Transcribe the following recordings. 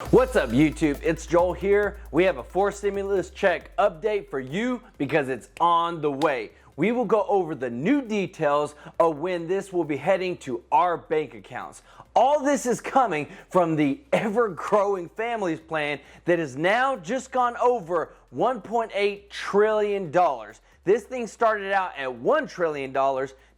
What's up YouTube? It's Joel here. We have a fourth stimulus check update for you because it's on the way. We will go over the new details of when this will be heading to our bank accounts. All this is coming from the ever-growing families plan that has now just gone over $1.8 trillion. This thing started out at $1 trillion.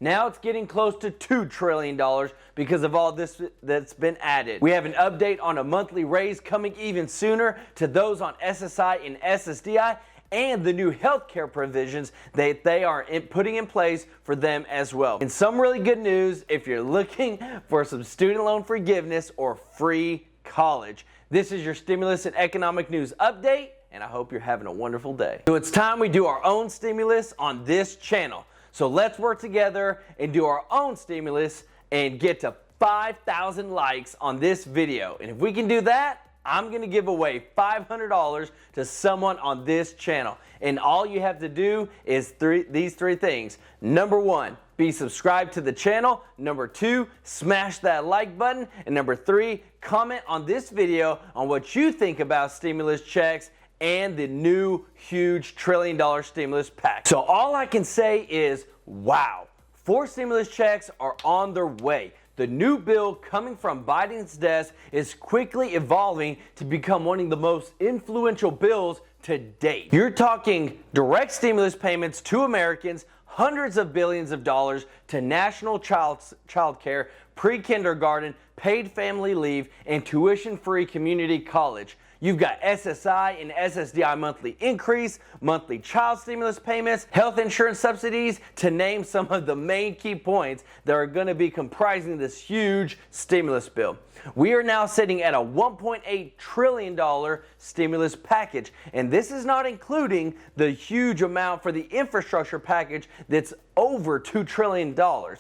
Now it's getting close to $2 trillion because of all this that's been added. We have an update on a monthly raise coming even sooner to those on SSI and SSDI, and the new healthcare provisions that they are putting in place for them as well. And some really good news if you're looking for some student loan forgiveness or free college. This is your stimulus and economic news update, and I hope you're having a wonderful day. So it's time we do our own stimulus on this channel. So let's work together and do our own stimulus and get to 5,000 likes on this video. And if we can do that, I'm going to give away $500 to someone on this channel. And all you have to do is these three things. Number one, be subscribed to the channel. Number two, smash that like button. And number three, comment on this video on what you think about stimulus checks and the new huge $1 trillion stimulus package. So all I can say is, wow, 4 stimulus checks are on their way. The new bill coming from Biden's desk is quickly evolving to become one of the most influential bills to date. You're talking direct stimulus payments to Americans, hundreds of billions of dollars to national child care, pre-kindergarten, paid family leave, and tuition-free community college. You've got SSI and SSDI monthly increase, monthly child stimulus payments, health insurance subsidies, to name some of the main key points that are going to be comprising this huge stimulus bill. We are now sitting at a $1.8 trillion stimulus package, and this is not including the huge amount for the infrastructure package that's over $2 trillion.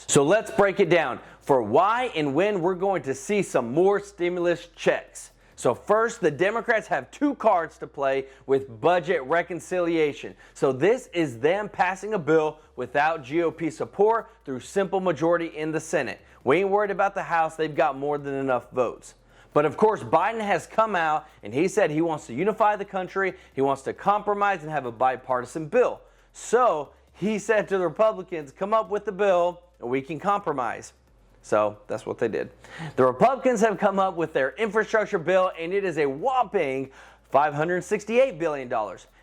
So let's break it down for why and when we're going to see some more stimulus checks. So first, the Democrats have two cards to play with budget reconciliation. So this is them passing a bill without GOP support through simple majority in the Senate. We ain't worried about the House. They've got more than enough votes. But of course, Biden has come out and he said he wants to unify the country. He wants to compromise and have a bipartisan bill. So he said to the Republicans, come up with the bill and we can compromise. So that's what they did. The Republicans have come up with their infrastructure bill, and it is a whopping $568 billion.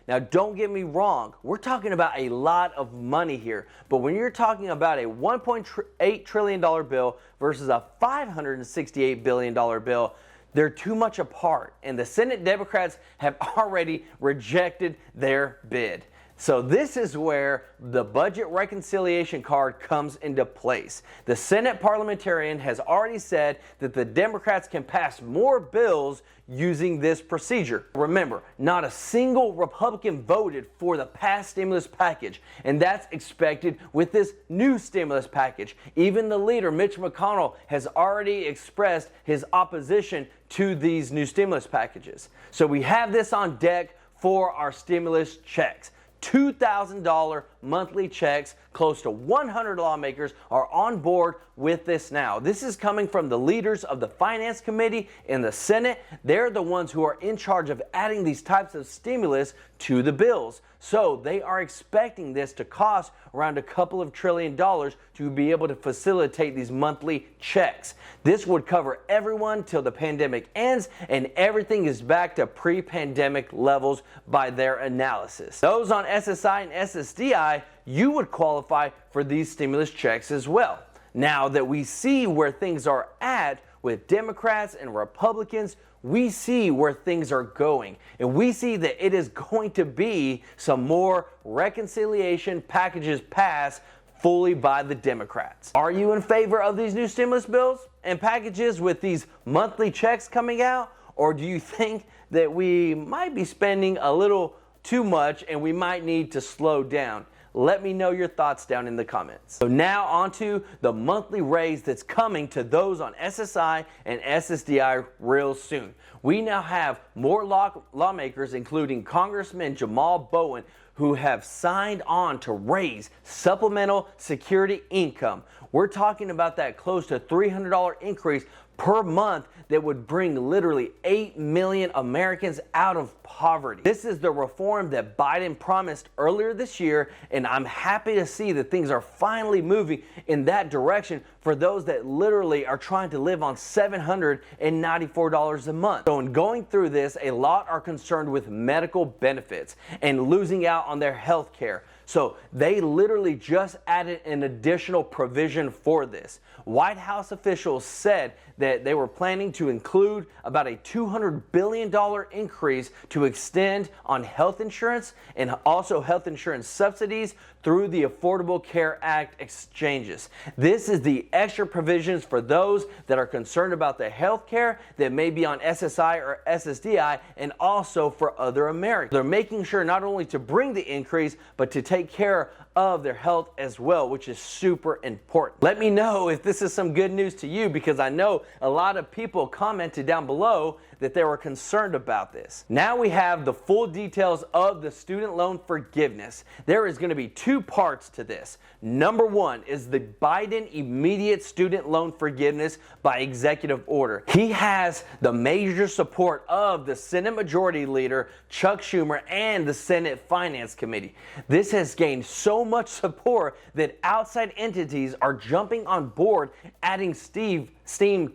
Now, don't get me wrong. We're talking about a lot of money here. But when you're talking about a $1.8 trillion bill versus a $568 billion bill, they're too much apart. And the Senate Democrats have already rejected their bid. So this is where the budget reconciliation card comes into place. The Senate parliamentarian has already said that the Democrats can pass more bills using this procedure. Remember, not a single Republican voted for the past stimulus package, and that's expected with this new stimulus package. Even the leader, Mitch McConnell, has already expressed his opposition to these new stimulus packages. So we have this on deck for our stimulus checks. $2,000 monthly checks. Close to 100 lawmakers are on board with this now. This is coming from the leaders of the Finance Committee in the Senate. They're the ones who are in charge of adding these types of stimulus to the bills. So they are expecting this to cost around a couple of $1 trillion to be able to facilitate these monthly checks. This would cover everyone till the pandemic ends and everything is back to pre-pandemic levels by their analysis. Those on SSI and SSDI, you would qualify for these stimulus checks as well. Now that we see where things are at with Democrats and Republicans, we see where things are going. And we see that it is going to be some more reconciliation packages passed fully by the Democrats. Are you in favor of these new stimulus bills and packages with these monthly checks coming out? Or do you think that we might be spending a little too much and we might need to slow down? Let me know your thoughts down in the comments. So now onto the monthly raise that's coming to those on SSI and SSDI real soon. We now have more lawmakers, including Congressman Jamal Bowen, who have signed on to raise supplemental security income. We're talking about that close to $300 increase per month that would bring literally 8 million Americans out of poverty. This is the reform that Biden promised earlier this year, and I'm happy to see that things are finally moving in that direction for those that literally are trying to live on $794 a month. So in going through this, a lot are concerned with medical benefits and losing out on their health care. So they literally just added an additional provision for this. White House officials said that they were planning to include about a $200 billion increase to extend on health insurance and also health insurance subsidies through the Affordable Care Act exchanges. This is the extra provisions for those that are concerned about the health care that may be on SSI or SSDI, and also for other Americans. They're making sure not only to bring the increase, but to take care of their health as well, which is super important. Let me know if this is some good news to you, because I know a lot of people commented down below that they were concerned about this. Now we have the full details of the student loan forgiveness. There is going to be two parts to this. Number one is the Biden immediate student loan forgiveness by executive order. He has the major support of the Senate Majority Leader Chuck Schumer and the Senate Finance Committee. This has gained so much support that outside entities are jumping on board, adding steam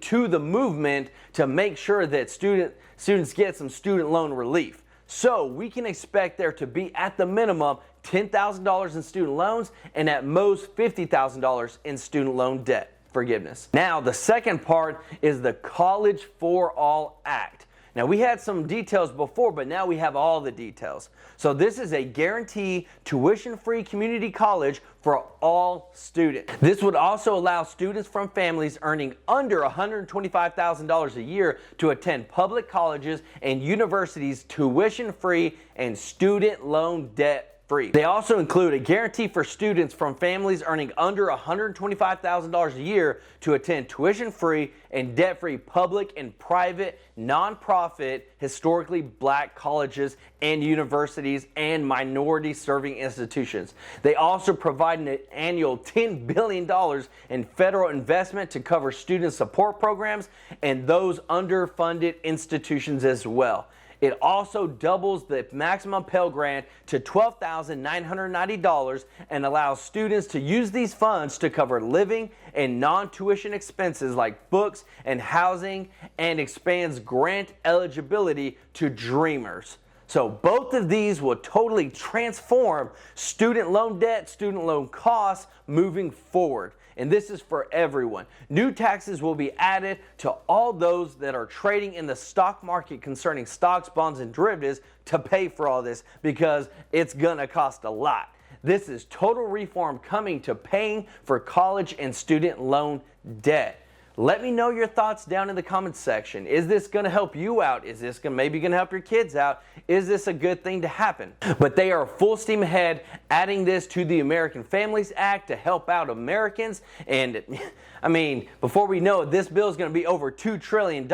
to the movement to make sure that students get some student loan relief. So we can expect there to be at the minimum $10,000 in student loans and at most $50,000 in student loan debt forgiveness. Now the second part is the College for All Act. Now we had some details before, but now we have all the details. So this is a guarantee tuition-free community college for all students. This would also allow students from families earning under $125,000 a year to attend public colleges and universities tuition-free and student loan debt free. They also include a guarantee for students from families earning under $125,000 a year to attend tuition-free and debt-free public and private, nonprofit, historically black colleges and universities and minority-serving institutions. They also provide an annual $10 billion in federal investment to cover student support programs and those underfunded institutions as well. It also doubles the maximum Pell Grant to $12,990 and allows students to use these funds to cover living and non-tuition expenses like books and housing, and expands grant eligibility to Dreamers. So both of these will totally transform student loan debt, student loan costs moving forward. And this is for everyone. New taxes will be added to all those that are trading in the stock market concerning stocks, bonds, and derivatives to pay for all this, because it's gonna cost a lot. This is total reform coming to paying for college and student loan debt. Let me know your thoughts down in the comments section. Is this going to help you out? Is this maybe going to help your kids out? Is this a good thing to happen? But they are full steam ahead adding this to the American Families Act to help out Americans. And I mean, before we know it, this bill is going to be over $2 trillion,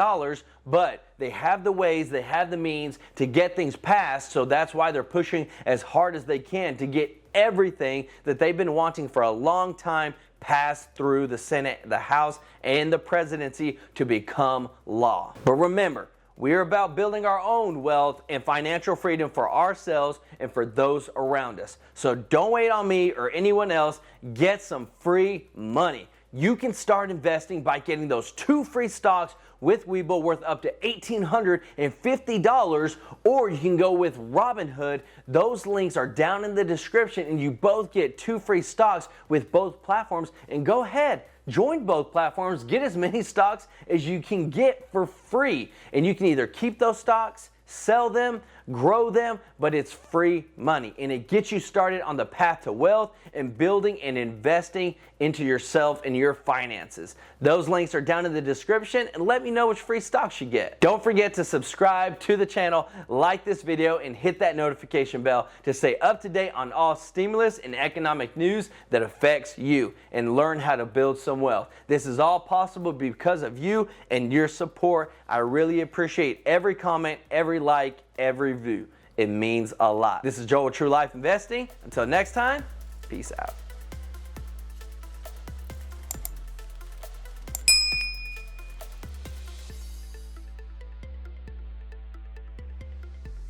but they have the ways, they have the means to get things passed. So that's why they're pushing as hard as they can to get everything that they've been wanting for a long time passed through the Senate, the House, and the presidency to become law. But remember, we're about building our own wealth and financial freedom for ourselves and for those around us. So don't wait on me or anyone else. Get some free money. You can start investing by getting those 2 free stocks with Webull worth up to $1,850, or you can go with Robinhood. Those links are down in the description, and you both get 2 free stocks with both platforms. And go ahead, join both platforms, get as many stocks as you can get for free. And you can either keep those stocks, sell them, grow them, but it's free money, and it gets you started on the path to wealth and building and investing into yourself and your finances. Those links are down in the description, and let me know which free stocks you get. Don't forget to subscribe to the channel, like this video, and hit that notification bell to stay up to date on all stimulus and economic news that affects you, and learn how to build some wealth. This is all possible because of you and your support. I really appreciate every comment, every like, every view. It means a lot. This is Joel with True Life Investing. Until next time, peace out.